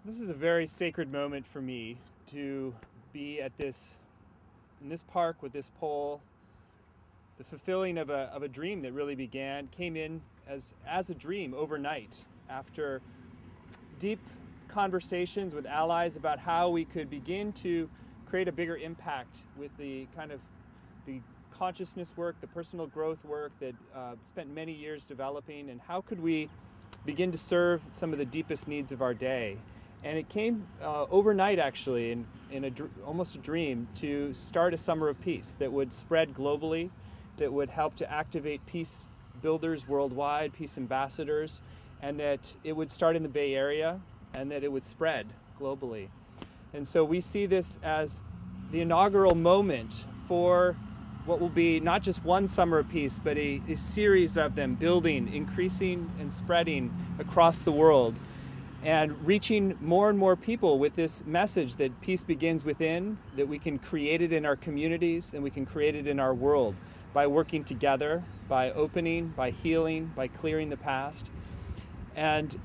This is a very sacred moment for me to be at in this park with this pole, the fulfilling of a dream that really came in as a dream overnight after deep conversations with allies about how we could begin to create a bigger impact with the kind of the consciousness work, the personal growth work that spent many years developing, and how could we begin to serve some of the deepest needs of our day. And it came overnight, actually, in almost a dream, to start a summer of peace that would spread globally, that would help to activate peace builders worldwide, peace ambassadors, and that it would start in the Bay Area and that it would spread globally. And so we see this as the inaugural moment for what will be not just one summer of peace, but a series of them building, increasing, and spreading across the world, and reaching more and more people with this message that peace begins within, that we can create it in our communities, and we can create it in our world by working together, by opening, by healing, by clearing the past. And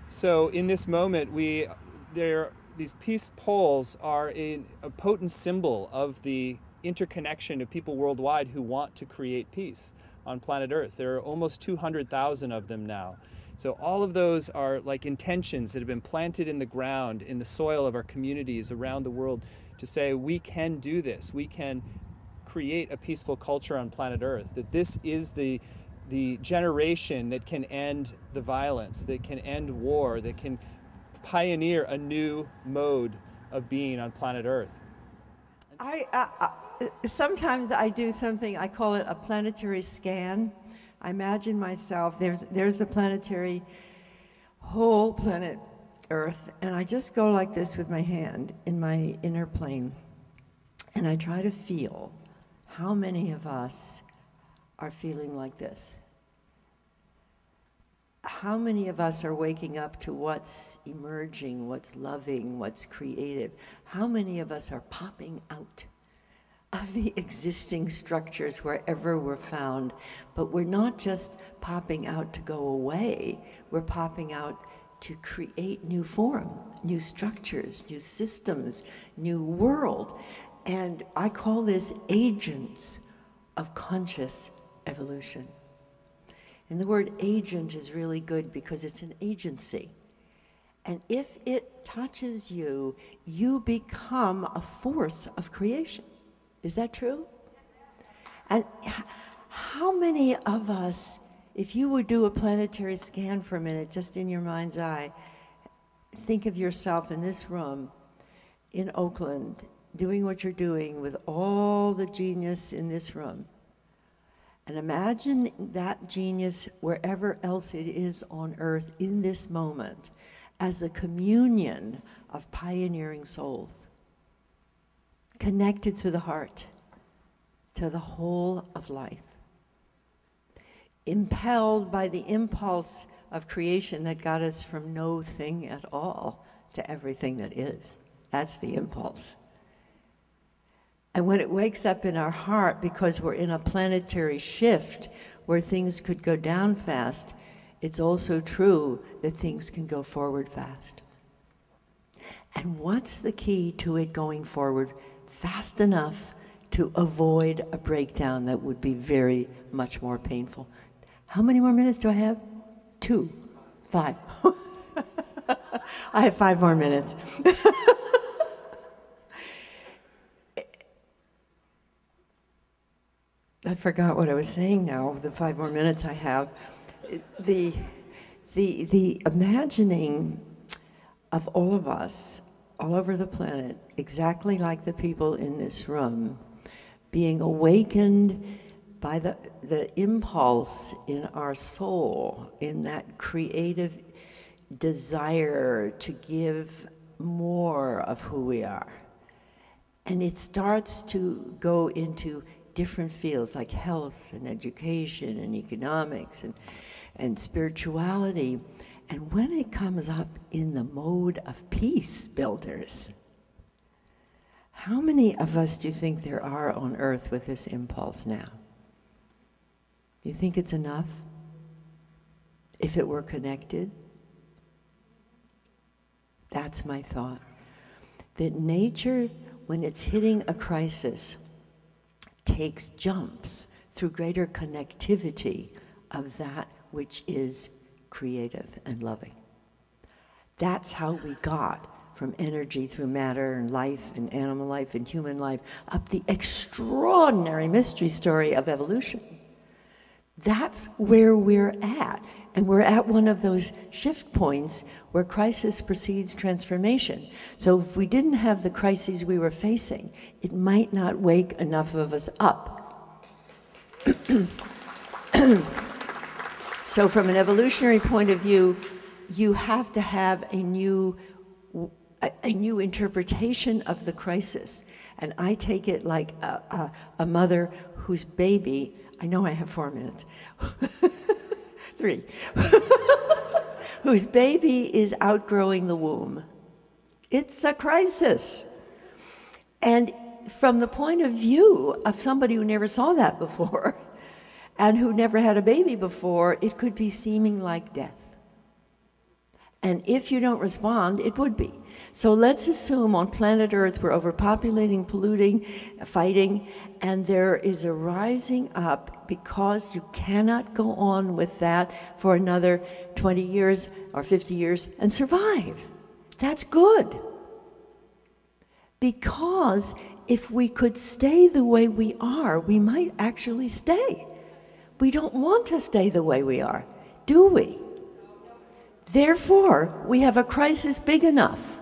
so in this moment, these peace poles are a potent symbol of the interconnection of people worldwide who want to create peace on planet Earth. There are almost 200,000 of them now. So all of those are like intentions that have been planted in the ground, in the soil of our communities around the world, to say we can do this. We can create a peaceful culture on planet Earth. That this is the generation that can end the violence, that can end war, that can pioneer a new mode of being on planet Earth. Sometimes I do something, I call it a planetary scan. I imagine myself, there's the planetary, whole planet Earth, and I just go like this with my hand in my inner plane, and I try to feel how many of us are feeling like this. How many of us are waking up to what's emerging, what's loving, what's creative? How many of us are popping out of the existing structures wherever we're found? But we're not just popping out to go away, we're popping out to create new form, new structures, new systems, new world. And I call this agents of conscious evolution. And the word agent is really good because it's an agency. And if it touches you, you become a force of creation. Is that true? And how many of us, if you would do a planetary scan for a minute, just in your mind's eye, think of yourself in this room in Oakland, doing what you're doing with all the genius in this room. And imagine that genius wherever else it is on Earth in this moment as a communion of pioneering souls, connected to the heart, to the whole of life, impelled by the impulse of creation that got us from no thing at all to everything that is. That's the impulse. And when it wakes up in our heart, because we're in a planetary shift where things could go down fast, it's also true that things can go forward fast. And what's the key to it going forward fast enough to avoid a breakdown that would be very much more painful? How many more minutes do I have? 2, 5. I have 5 more minutes. I forgot what I was saying now, the 5 more minutes I have. The imagining of all of us, all over the planet, exactly like the people in this room, being awakened by the impulse in our soul, in that creative desire to give more of who we are. And it starts to go into different fields like health and education and economics and spirituality. And when it comes up in the mode of peace builders, how many of us do you think there are on Earth with this impulse now? Do you think it's enough? If it were connected? That's my thought. That nature, when it's hitting a crisis, takes jumps through greater connectivity of that which is creative and loving. That's how we got from energy through matter and life and animal life and human life up the extraordinary mystery story of evolution. That's where we're at. And we're at one of those shift points where crisis precedes transformation. So if we didn't have the crises we were facing, it might not wake enough of us up. So from an evolutionary point of view, you have to have a new interpretation of the crisis. And I take it like a mother whose baby, I know I have 4 minutes, 3, whose baby is outgrowing the womb. It's a crisis. And from the point of view of somebody who never saw that before and who never had a baby before, it could be seeming like death. And if you don't respond, it would be. So let's assume on planet Earth we're overpopulating, polluting, fighting, and there is a rising up because you cannot go on with that for another 20 years or 50 years and survive. That's good. Because if we could stay the way we are, we might actually stay. We don't want to stay the way we are, do we? Therefore, we have a crisis big enough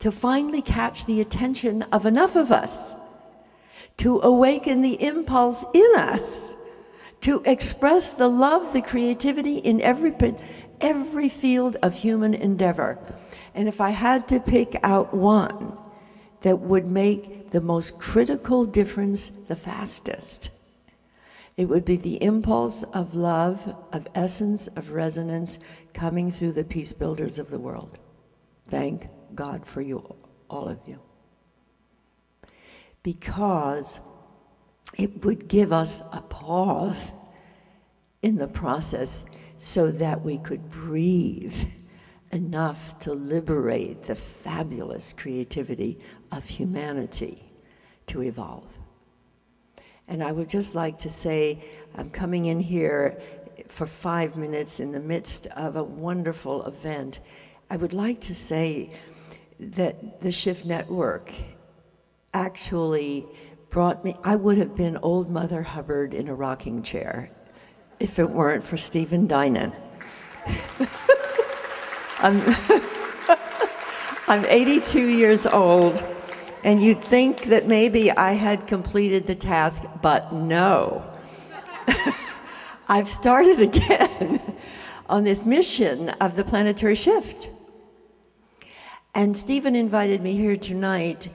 to finally catch the attention of enough of us, to awaken the impulse in us, to express the love, the creativity in every field of human endeavor. And if I had to pick out one that would make the most critical difference the fastest, it would be the impulse of love, of essence, of resonance coming through the peace builders of the world. Thank God for you, all of you. Because it would give us a pause in the process so that we could breathe enough to liberate the fabulous creativity of humanity to evolve. And I would just like to say, I'm coming in here for 5 minutes in the midst of a wonderful event. I would like to say that the Shift Network actually brought me, I would have been old Mother Hubbard in a rocking chair if it weren't for Stephen Dinan. I'm 82 years old, and you'd think that maybe I had completed the task, but no. I've started again on this mission of the planetary shift. And Stephen invited me here tonight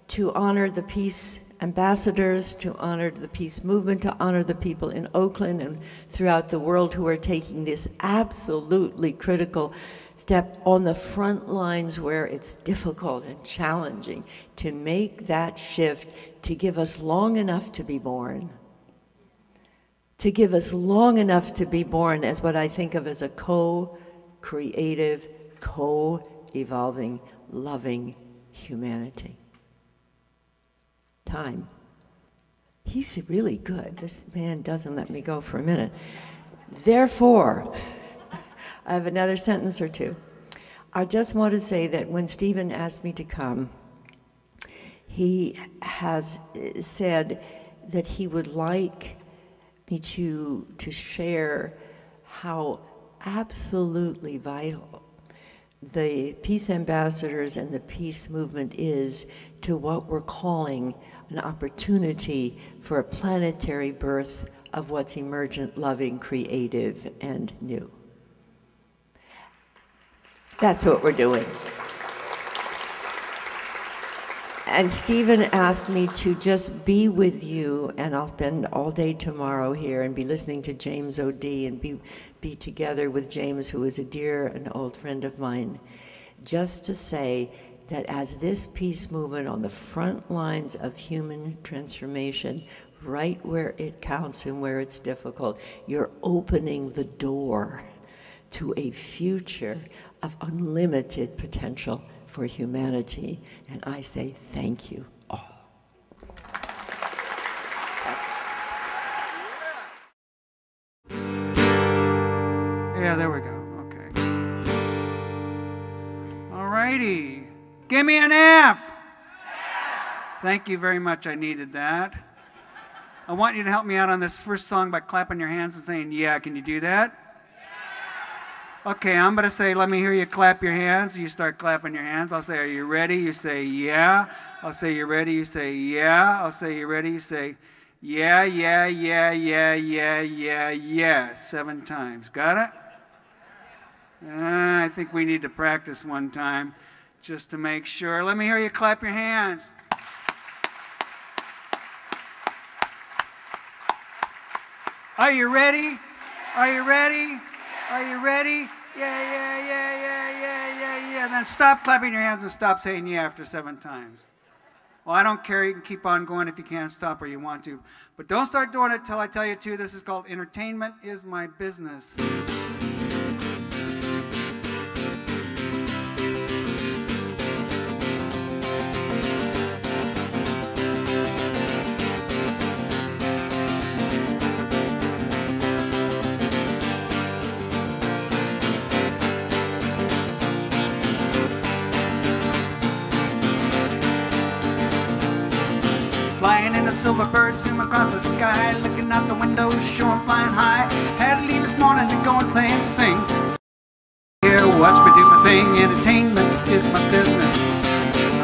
to honor the peace ambassadors, to honor the peace movement, to honor the people in Oakland and throughout the world who are taking this absolutely critical step on the front lines where it's difficult and challenging to make that shift, to give us long enough to be born. To give us long enough to be born as what I think of as a co-creative, co-evolving, loving humanity. Time. He's really good. This man doesn't let me go for a minute. Therefore, I have another sentence or two. I just want to say that when Stephen asked me to come, he has said that he would like me to share how absolutely vital the peace ambassadors and the peace movement is to what we're calling an opportunity for a planetary birth of what's emergent, loving, creative, and new. That's what we're doing. And Stephen asked me to just be with you, and I'll spend all day tomorrow here and be listening to James O.D. and be together with James, who is a dear and old friend of mine, just to say that as this peace movement on the front lines of human transformation, right where it counts and where it's difficult, you're opening the door to a future of unlimited potential for humanity. And I say thank you all. Yeah, there we go. Okay. All righty. Give me an F. Thank you very much. I needed that. I want you to help me out on this first song by clapping your hands and saying, yeah. Can you do that? Okay, I'm going to say, let me hear you clap your hands. You start clapping your hands. I'll say, are you ready? You say, yeah. I'll say, you ready? You say, yeah. I'll say, you ready? You say, yeah, yeah, yeah, yeah, yeah, yeah, yeah. 7 times. Got it? I think we need to practice one time just to make sure. Let me hear you clap your hands. Are you ready? Are you ready? Are you ready? Yeah, yeah, yeah, yeah, yeah, yeah, yeah. Then stop clapping your hands and stop saying yeah after 7 times. Well, I don't care. You can keep on going if you can't stop or you want to. But don't start doing it till I tell you to. This is called Entertainment is My Business. Flying in a silver bird, zoom across the sky, looking out the window, sure I'm flying high. Had to leave this morning to go and play and sing. Here, watch me do my thing. Entertainment is my business.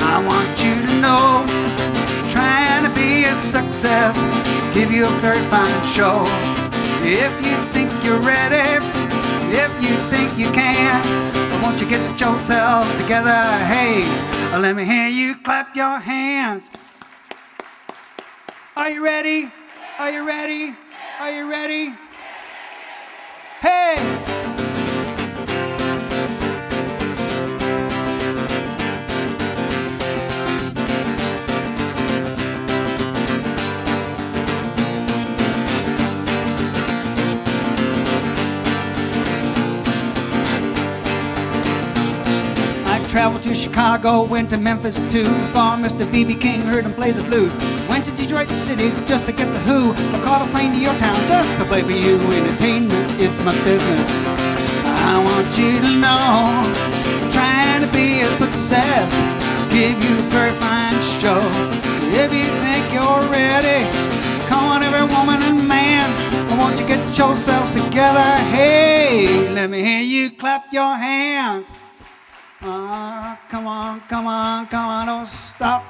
I want you to know, trying to be a success, give you a very fine show. If you think you're ready, if you think you can, won't you get yourselves together? Hey, let me hear you clap your hands. Are you ready? Are you ready? Are you ready? Hey! Traveled to Chicago, went to Memphis too. Saw Mr. B.B. King, heard him play the blues. Went to Detroit City just to get the Who. I caught a plane to your town just to play for you. Entertainment is my business. I want you to know, trying to be a success, give you a very fine show. If you think you're ready, come on every woman and man, won't you get yourselves together? Hey, let me hear you clap your hands. Come on, come on, come on, don't stop.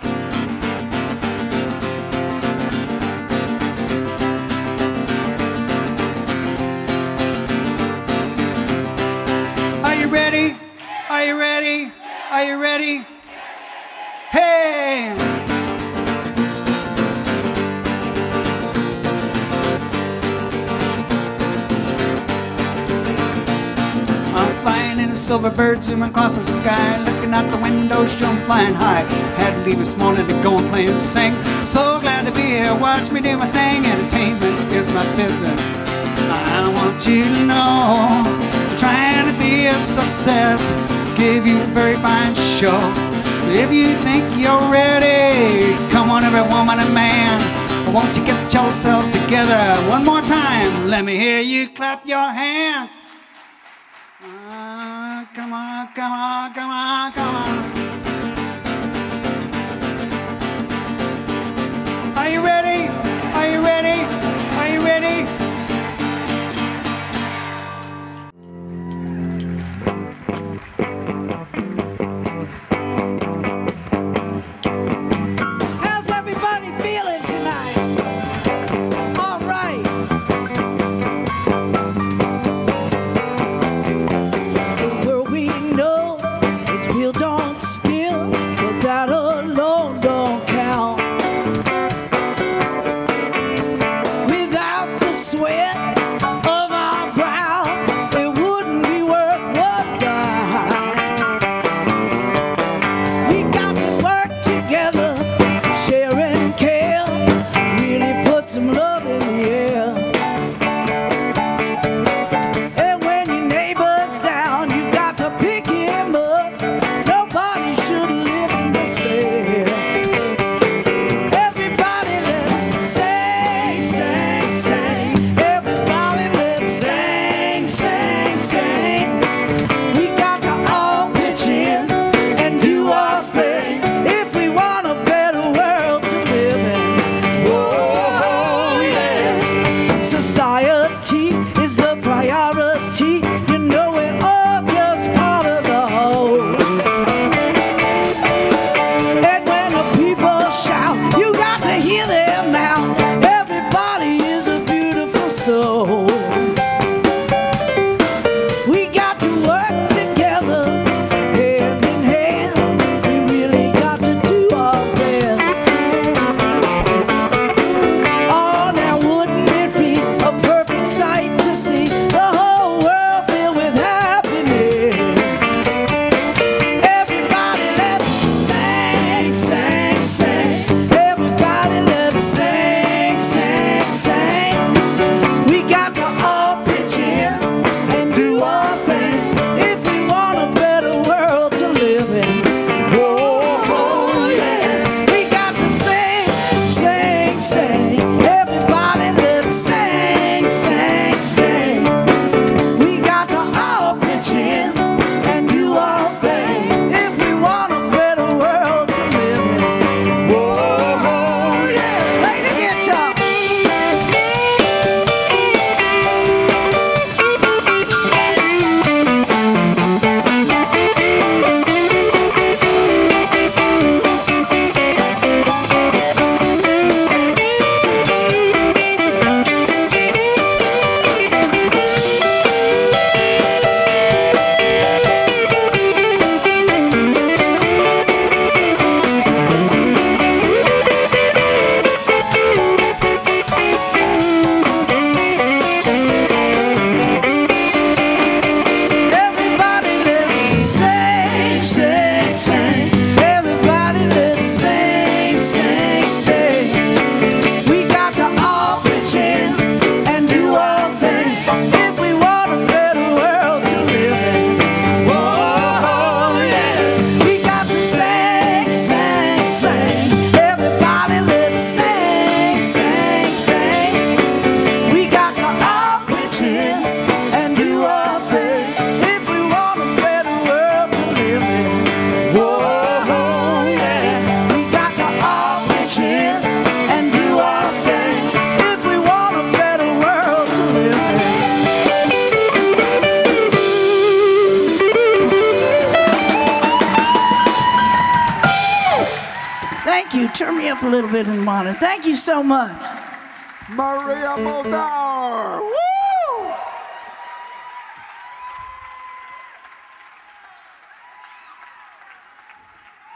Are you ready? Are you ready? Are you ready? Hey! I'm flying in a silver bird, zooming across the sky, looking out the window, sure I'm flying high. Had to leave this morning to go and play and sing. So glad to be here, watch me do my thing. Entertainment is my business. I want you to know, trying to be a success, give you a very fine show. So if you think you're ready, come on every woman and man, won't you get yourselves together? One more time, let me hear you clap your hands. Come on, come on, come on, come on. Are you ready? Are you ready? Are you ready? How's everybody feeling tonight? All right. The world we know is real, don't you. Turn me up a little bit in the monitor. Thank you so much. Maria Muldour. Woo!